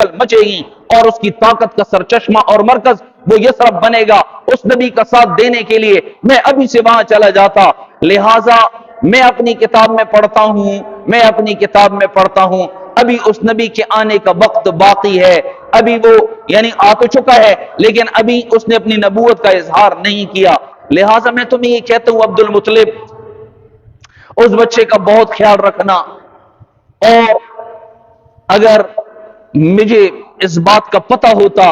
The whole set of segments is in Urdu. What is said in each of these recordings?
ہلچل مچے گی اور اس کی طاقت کا سرچشمہ اور مرکز وہ یثرب بنے گا اس نبی کا ساتھ دینے کے لیے، میں ابھی سے وہاں چلا جاتا۔ لہٰذا میں اپنی کتاب میں پڑھتا ہوں ابھی اس نبی کے آنے کا وقت باقی ہے، ابھی وہ یعنی آ تو چکا ہے لیکن ابھی اس نے اپنی نبوت کا اظہار نہیں کیا۔ لہٰذا میں تمہیں یہ کہتا ہوں عبد المطلب، اس بچے کا بہت خیال رکھنا، اور اگر مجھے اس بات کا پتہ ہوتا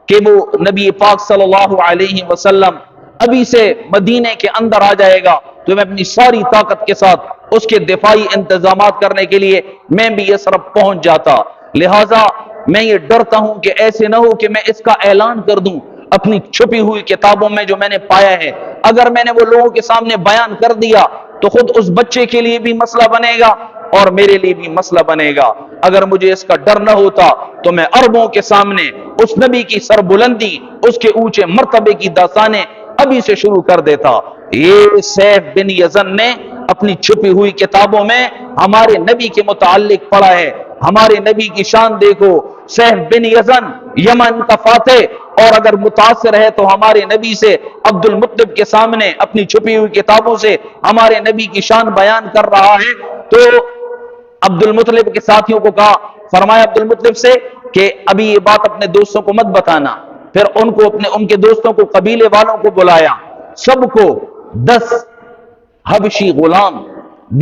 کہ وہ نبی پاک صلی اللہ علیہ وسلم ابھی سے مدینے کے اندر آ جائے گا تو میں اپنی ساری طاقت کے ساتھ اس کے دفاعی انتظامات کرنے کے لیے میں بھی یثرب پہنچ جاتا۔ لہٰذا میں یہ ڈرتا ہوں کہ ایسے نہ ہو کہ میں اس کا اعلان کر دوں اپنی چھپی ہوئی کتابوں میں جو میں نے پایا ہے، اگر میں نے وہ لوگوں کے سامنے بیان کر دیا تو خود اس بچے کے لیے بھی مسئلہ بنے گا اور میرے لیے بھی مسئلہ بنے گا۔ اگر مجھے اس کا ڈر نہ ہوتا تو میں عربوں کے سامنے اس نبی کی سربلندی، اس کے اونچے مرتبے کی داستانیں ابھی سے شروع کر دیتا۔ یہ سیف بن یزن نے اپنی چھپی ہوئی کتابوں میں ہمارے نبی کے متعلق پڑھا ہے، ہمارے نبی کی شان دیکھو، سیف بن یزن یمن کا فاتح، اور اگر متاثر ہے تو ہمارے نبی سے عبد المطلب کے سامنے اپنی چھپی ہوئی کتابوں سے ہمارے نبی کی شان بیان کر رہا ہے۔ تو عبد المطلب کے ساتھیوں کو کہا، فرمایا عبد المطلب سے کہ ابھی یہ بات اپنے دوستوں کو مت بتانا۔ پھر ان کے دوستوں کو، قبیلے والوں کو بلایا، سب کو 10 حبشی غلام،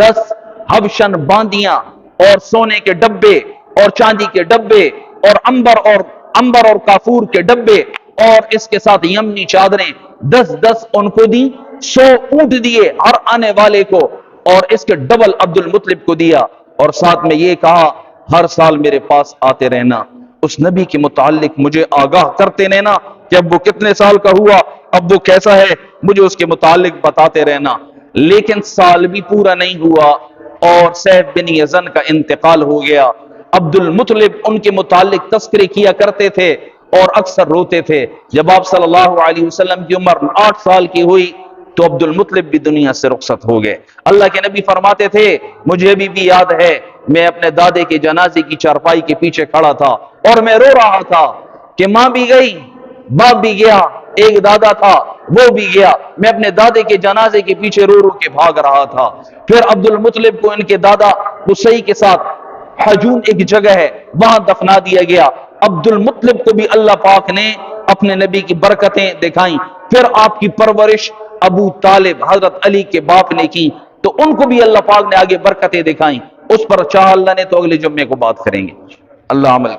10 حبشن باندیاں اور سونے کے ڈبے اور چاندی کے ڈبے اور انبر اور کافور کے ڈبے اور اس کے ساتھ یمنی چادریں 10 ان کو دی، 100 اونٹ دیے ہر آنے والے کو، اور اس کے ڈبل عبد المطلب کو دیا، اور ساتھ میں یہ کہا ہر سال میرے پاس آتے رہنا، اس نبی کے متعلق مجھے آگاہ کرتے رہنا کہ اب وہ کتنے سال کا ہوا، اب وہ کیسا ہے، مجھے اس کے متعلق بتاتے رہنا۔ لیکن سال بھی پورا نہیں ہوا اور سیف بن یزن کا انتقال ہو گیا۔ عبد المطلب ان کے متعلق تذکرے کیا کرتے تھے اور اکثر روتے تھے۔ جب آپ صلی اللہ علیہ وسلم کی عمر 8 سال کی ہوئی تو عبد المطلب بھی دنیا سے رخصت ہو گئے۔ اللہ کے نبی فرماتے تھے، مجھے بھی یاد ہے میں اپنے دادے کے جنازے کی چارپائی کے پیچھے کھڑا تھا اور میں رو رہا تھا کہ ماں بھی گئی، باپ بھی گیا، ایک دادا تھا وہ بھی گیا، میں اپنے دادے کے جنازے کے پیچھے رو رو کے بھاگ رہا تھا۔ پھر عبد المطلب کو ان کے دادا قصی کے ساتھ حجون ایک جگہ ہے وہاں دفنا دیا گیا۔ عبد المطلب کو بھی اللہ پاک نے اپنے نبی کی برکتیں دکھائیں۔ پھر آپ کی پرورش ابو طالب حضرت علی کے باپ نے کی تو ان کو بھی اللہ پاک نے آگے برکتیں دکھائیں۔ اس پر چاہ اللہ نے تو اگلے جمعے کو بات کریں گے۔ اللہ عمل